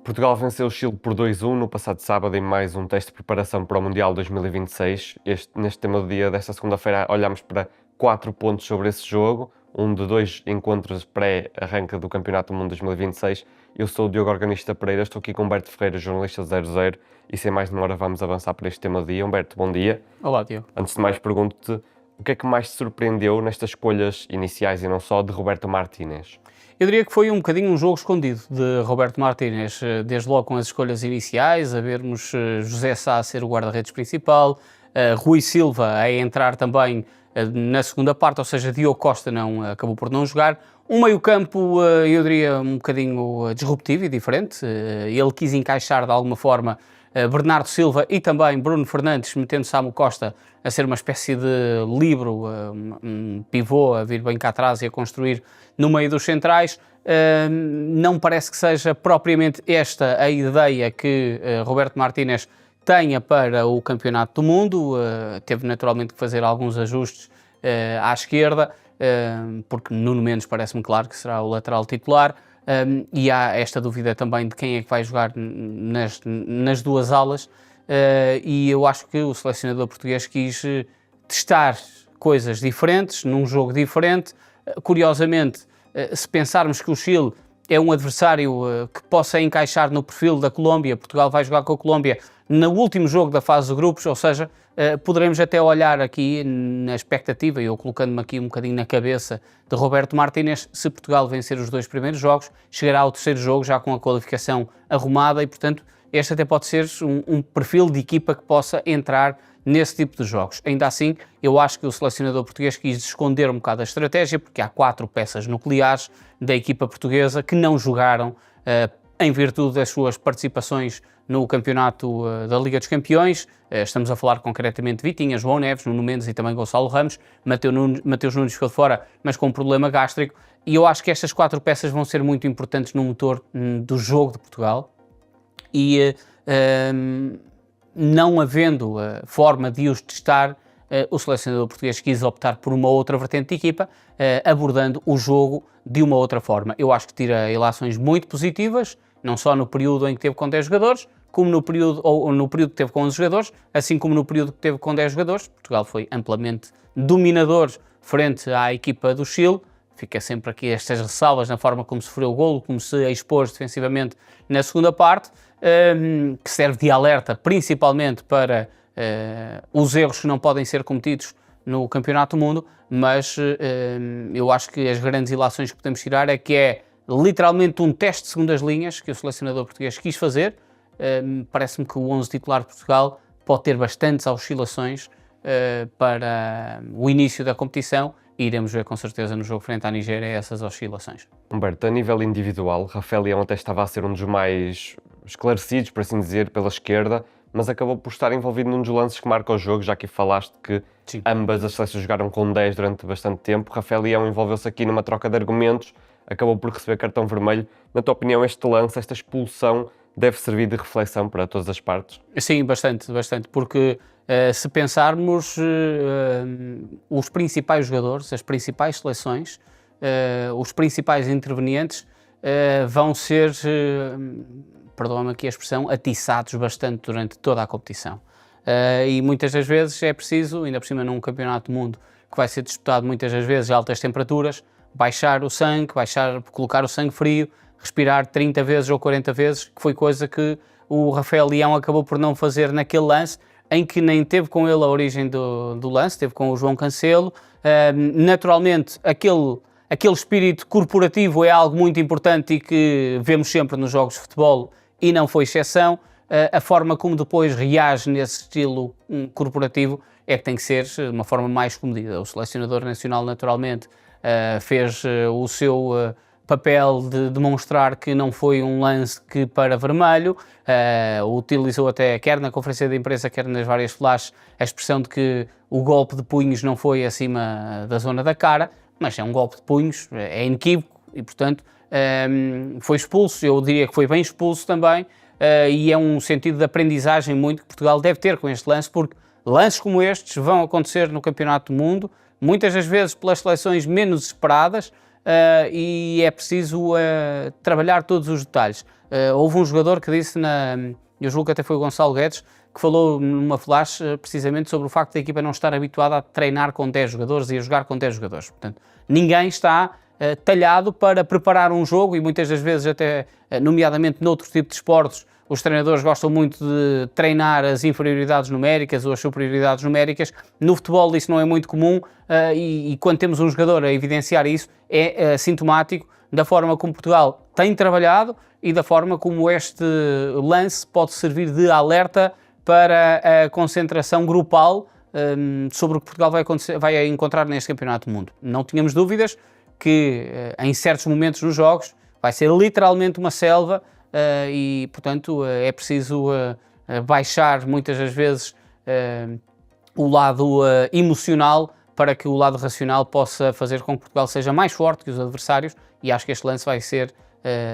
Portugal venceu o Chile por 2-1 no passado sábado em mais um teste de preparação para o Mundial 2026. Neste tema do dia desta segunda-feira olhamos para 4 pontos sobre esse jogo, um de 2 encontros pré-arranque do Campeonato do Mundo 2026. Eu sou o Diogo Organista Pereira, estou aqui com Humberto Ferreira, jornalista 00, e sem mais demora vamos avançar para este tema do dia. Humberto, bom dia. Olá, Diogo. Antes de mais, pergunto-te o que é que mais te surpreendeu nestas escolhas iniciais e não só de Roberto Martínez? Eu diria que foi um bocadinho um jogo escondido de Roberto Martínez, desde logo com as escolhas iniciais, a vermos José Sá a ser o guarda-redes principal, Rui Silva a entrar também na segunda parte, ou seja, Diogo Costa acabou por não jogar. Um meio-campo, eu diria, um bocadinho disruptivo e diferente. Ele quis encaixar de alguma forma Bernardo Silva e também Bruno Fernandes, metendo Samu Costa a ser uma espécie de líbero, um pivô a vir bem cá atrás e a construir no meio dos centrais. Não parece que seja propriamente esta a ideia que Roberto Martínez tenha para o Campeonato do Mundo. Teve naturalmente que fazer alguns ajustes à esquerda, porque Nuno Mendes parece-me claro que será o lateral titular. E há esta dúvida também de quem é que vai jogar nas duas alas, e eu acho que o selecionador português quis testar coisas diferentes, num jogo diferente. Curiosamente, se pensarmos que o Chile é um adversário que possa encaixar no perfil da Colômbia, Portugal vai jogar com a Colômbia no último jogo da fase de grupos, ou seja, poderemos até olhar aqui na expectativa, e eu colocando-me aqui um bocadinho na cabeça de Roberto Martínez, se Portugal vencer os 2 primeiros jogos, chegará ao terceiro jogo já com a qualificação arrumada e, portanto, este até pode ser um perfil de equipa que possa entrar nesse tipo de jogos. Ainda assim, eu acho que o selecionador português quis esconder um bocado a estratégia, porque há 4 peças nucleares da equipa portuguesa que não jogaram em virtude das suas participações no campeonato da Liga dos Campeões. Estamos a falar concretamente de Vitinha, João Neves, Nuno Mendes e também Gonçalo Ramos. Mateus Nunes ficou de fora, mas com um problema gástrico. E eu acho que estas 4 peças vão ser muito importantes no motor do jogo de Portugal. E não havendo forma de os testar, o selecionador português quis optar por uma outra vertente de equipa, abordando o jogo de uma outra forma. Eu acho que tira ilações muito positivas, não só no período em que teve com 10 jogadores, como no período que teve com 11 jogadores, assim como no período que teve com 10 jogadores. Portugal foi amplamente dominador frente à equipa do Chile. Fica sempre aqui estas ressalvas na forma como sofreu o golo, como se expôs defensivamente na segunda parte, que serve de alerta principalmente para os erros que não podem ser cometidos no Campeonato do Mundo, mas eu acho que as grandes ilações que podemos tirar é que é literalmente um teste de segundas linhas que o selecionador português quis fazer. Parece-me que o 11 titular de Portugal pode ter bastantes oscilações para o início da competição, e iremos ver com certeza no jogo frente à Nigéria essas oscilações. Humberto, a nível individual, Rafael Leão até estava a ser um dos mais esclarecidos, por assim dizer, pela esquerda, mas acabou por estar envolvido num dos lances que marca o jogo, já que falaste que sim, ambas as seleções jogaram com 10 durante bastante tempo. Rafael Leão envolveu-se aqui numa troca de argumentos, acabou por receber cartão vermelho. Na tua opinião, este lance, esta expulsão, deve servir de reflexão para todas as partes? Sim, bastante, porque se pensarmos, os principais jogadores, as principais seleções, os principais intervenientes vão ser, perdoa-me aqui a expressão, atiçados bastante durante toda a competição. E muitas das vezes é preciso, ainda por cima num campeonato do mundo que vai ser disputado muitas das vezes a altas temperaturas, baixar o sangue, colocar o sangue frio, respirar 30 vezes ou 40 vezes, que foi coisa que o Rafael Leão acabou por não fazer naquele lance, em que nem teve com ele a origem do lance, teve com o João Cancelo. Naturalmente, aquele espírito corporativo é algo muito importante e que vemos sempre nos jogos de futebol e não foi exceção. A forma como depois reage nesse estilo corporativo é que tem que ser de uma forma mais comedida. O selecionador nacional, naturalmente, fez o seu papel de demonstrar que não foi um lance que para vermelho, utilizou até, quer na conferência de imprensa, quer nas várias flashes, a expressão de que o golpe de punhos não foi acima da zona da cara, mas é um golpe de punhos, é inequívoco e, portanto, foi expulso. Eu diria que foi bem expulso também, e é um sentido de aprendizagem muito que Portugal deve ter com este lance, porque lances como estes vão acontecer no Campeonato do Mundo, muitas das vezes pelas seleções menos esperadas, e é preciso trabalhar todos os detalhes. Houve um jogador que disse, eu julgo que até foi o Gonçalo Guedes, que falou numa flash precisamente sobre o facto da equipa não estar habituada a treinar com 10 jogadores e a jogar com 10 jogadores. Portanto, ninguém está talhado para preparar um jogo e muitas das vezes até, nomeadamente noutro tipo de esportes, os treinadores gostam muito de treinar as inferioridades numéricas ou as superioridades numéricas. No futebol isso não é muito comum e quando temos um jogador a evidenciar isso é sintomático da forma como Portugal tem trabalhado e da forma como este lance pode servir de alerta para a concentração grupal sobre o que Portugal vai encontrar neste Campeonato do Mundo. Não tínhamos dúvidas que em certos momentos nos jogos vai ser literalmente uma selva e, portanto, é preciso baixar muitas das vezes o lado emocional para que o lado racional possa fazer com que Portugal seja mais forte que os adversários e acho que este lance vai ser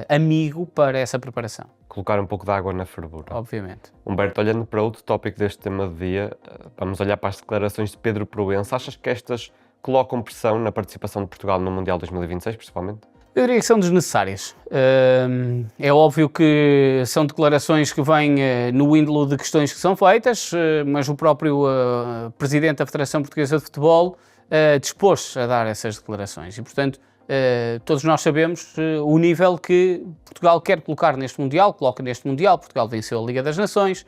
amigo para essa preparação. Colocar um pouco de água na fervura. Obviamente. Humberto, olhando para outro tópico deste tema do dia, vamos olhar para as declarações de Pedro Proença. Achas que estas colocam pressão na participação de Portugal no Mundial 2026, principalmente? Eu diria que são desnecessárias. É óbvio que são declarações que vêm no índolo de questões que são feitas, mas o próprio Presidente da Federação Portuguesa de Futebol dispôs-se a dar essas declarações e, portanto, todos nós sabemos o nível que Portugal quer colocar neste Mundial, coloca neste Mundial. Portugal venceu a Liga das Nações,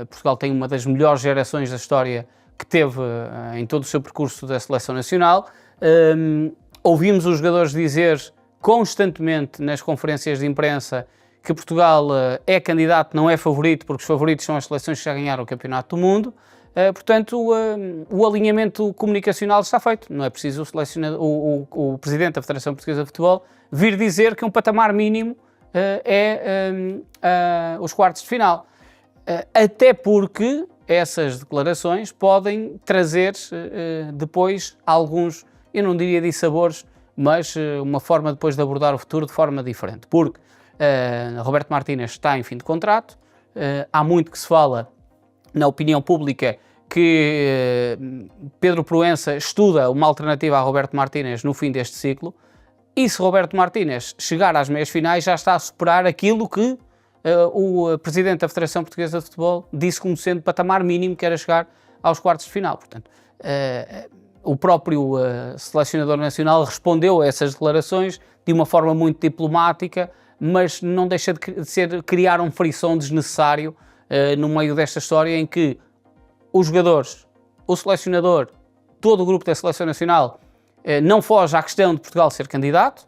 Portugal tem uma das melhores gerações da história que teve em todo o seu percurso da Seleção Nacional. Ouvimos os jogadores dizer constantemente nas conferências de imprensa que Portugal é candidato, não é favorito, porque os favoritos são as seleções que já ganharam o Campeonato do Mundo. Portanto, o alinhamento comunicacional está feito. Não é preciso o Presidente da Federação Portuguesa de Futebol vir dizer que um patamar mínimo os quartos de final. Até porque essas declarações podem trazer depois alguns, eu não diria dissabores, mas uma forma depois de abordar o futuro de forma diferente. Porque Roberto Martínez está em fim de contrato, há muito que se fala na opinião pública que Pedro Proença estuda uma alternativa a Roberto Martínez no fim deste ciclo, e se Roberto Martínez chegar às meias finais já está a superar aquilo que o Presidente da Federação Portuguesa de Futebol disse como sendo patamar mínimo que era chegar aos quartos de final. Portanto, o próprio selecionador nacional respondeu a essas declarações de uma forma muito diplomática, mas não deixa de criar um frisson desnecessário no meio desta história em que os jogadores, o selecionador, todo o grupo da Seleção Nacional não foge à questão de Portugal ser candidato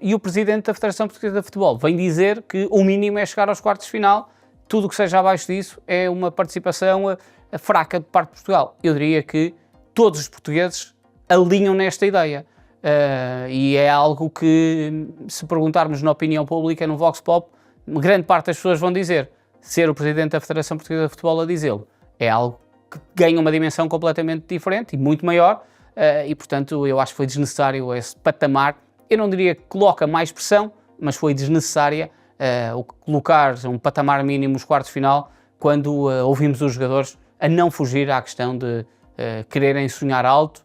e o Presidente da Federação Portuguesa de Futebol vem dizer que o mínimo é chegar aos quartos de final, tudo o que seja abaixo disso é uma participação fraca de parte de Portugal. Eu diria que todos os portugueses alinham nesta ideia e é algo que, se perguntarmos na opinião pública, no Vox Pop, grande parte das pessoas vão dizer. Ser o Presidente da Federação Portuguesa de Futebol a dizê-lo é algo que ganha uma dimensão completamente diferente e muito maior e, portanto, eu acho que foi desnecessário esse patamar. Eu não diria que coloca mais pressão, mas foi desnecessária colocar um patamar mínimo nos quartos de final quando ouvimos os jogadores a não fugir à questão de quererem sonhar alto.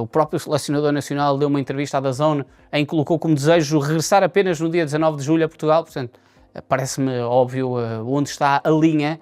O próprio selecionador nacional deu uma entrevista à DAZN em que colocou como desejo regressar apenas no dia 19 de julho a Portugal. Portanto, parece-me óbvio onde está a linha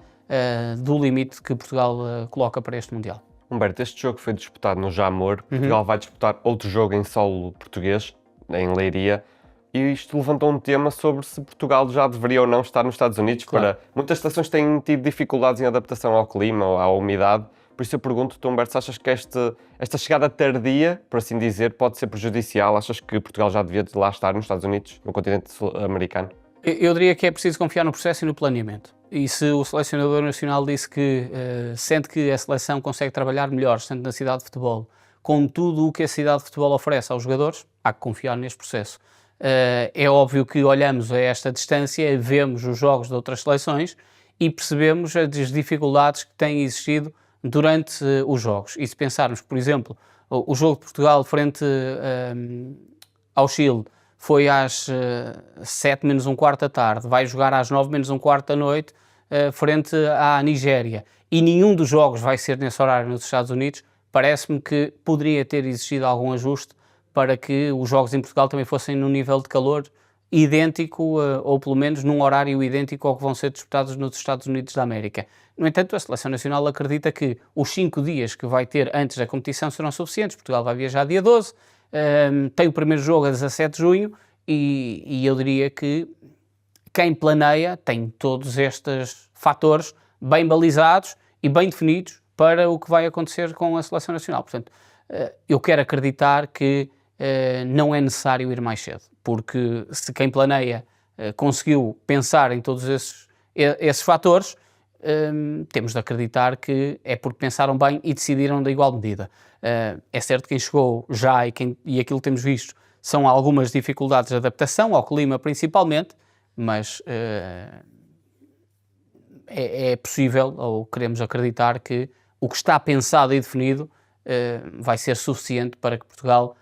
do limite que Portugal coloca para este Mundial. Humberto, este jogo foi disputado no Jamor. Portugal vai disputar outro jogo em solo português, em Leiria, e isto levantou um tema sobre se Portugal já deveria ou não estar nos Estados Unidos. Claro. Muitas seleções têm tido dificuldades em adaptação ao clima ou à umidade. Por isso eu pergunto-te, Humberto, se achas que esta chegada tardia, por assim dizer, pode ser prejudicial? Achas que Portugal já devia de lá estar nos Estados Unidos, no continente americano? Eu diria que é preciso confiar no processo e no planeamento. E se o selecionador nacional disse que sente que a seleção consegue trabalhar melhor, estando na cidade de futebol, com tudo o que a cidade de futebol oferece aos jogadores, há que confiar neste processo. É óbvio que olhamos a esta distância, vemos os jogos de outras seleções e percebemos as dificuldades que têm existido durante os jogos. E se pensarmos, por exemplo, o jogo de Portugal frente ao Chile foi às 7 menos um quarto da tarde, vai jogar às 9 menos um quarto da noite frente à Nigéria, e nenhum dos jogos vai ser nesse horário nos Estados Unidos, parece-me que poderia ter existido algum ajuste para que os jogos em Portugal também fossem num nível de calor idêntico, ou pelo menos num horário idêntico ao que vão ser disputados nos Estados Unidos da América. No entanto, a Seleção Nacional acredita que os 5 dias que vai ter antes da competição serão suficientes. Portugal vai viajar dia 12, tem o primeiro jogo a 17 de junho, e eu diria que quem planeia tem todos estes fatores bem balizados e bem definidos para o que vai acontecer com a Seleção Nacional. Portanto, eu quero acreditar que não é necessário ir mais cedo, porque se quem planeia conseguiu pensar em todos esses fatores, temos de acreditar que é porque pensaram bem e decidiram da igual medida. É certo que quem chegou já e aquilo que temos visto são algumas dificuldades de adaptação, ao clima principalmente, mas é possível, ou queremos acreditar, que o que está pensado e definido vai ser suficiente para que Portugal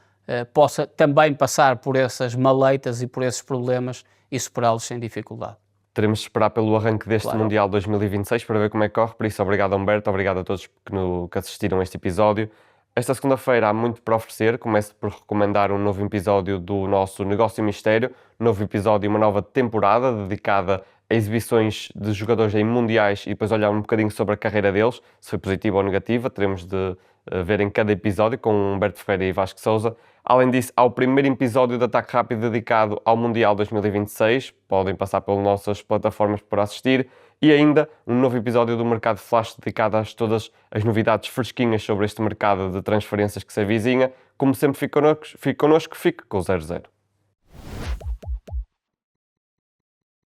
possa também passar por essas maleitas e por esses problemas e superá-los sem dificuldade. Teremos de esperar pelo arranque deste Mundial 2026 para ver como é que corre. Por isso, obrigado Humberto, obrigado a todos que assistiram a este episódio. Esta segunda-feira há muito para oferecer. Começo por recomendar um novo episódio do nosso Negócio e Mistério. Novo episódio, uma nova temporada dedicada a exibições de jogadores em mundiais e depois olhar um bocadinho sobre a carreira deles, se foi positiva ou negativa. Teremos de ver em cada episódio com Humberto Ferreira e Vasco Sousa. Além disso, há o primeiro episódio de Ataque Rápido dedicado ao Mundial 2026. Podem passar pelas nossas plataformas para assistir. E ainda um novo episódio do Mercado Flash dedicado a todas as novidades fresquinhas sobre este mercado de transferências que se avizinha. Como sempre, fique connosco, fique com o 00.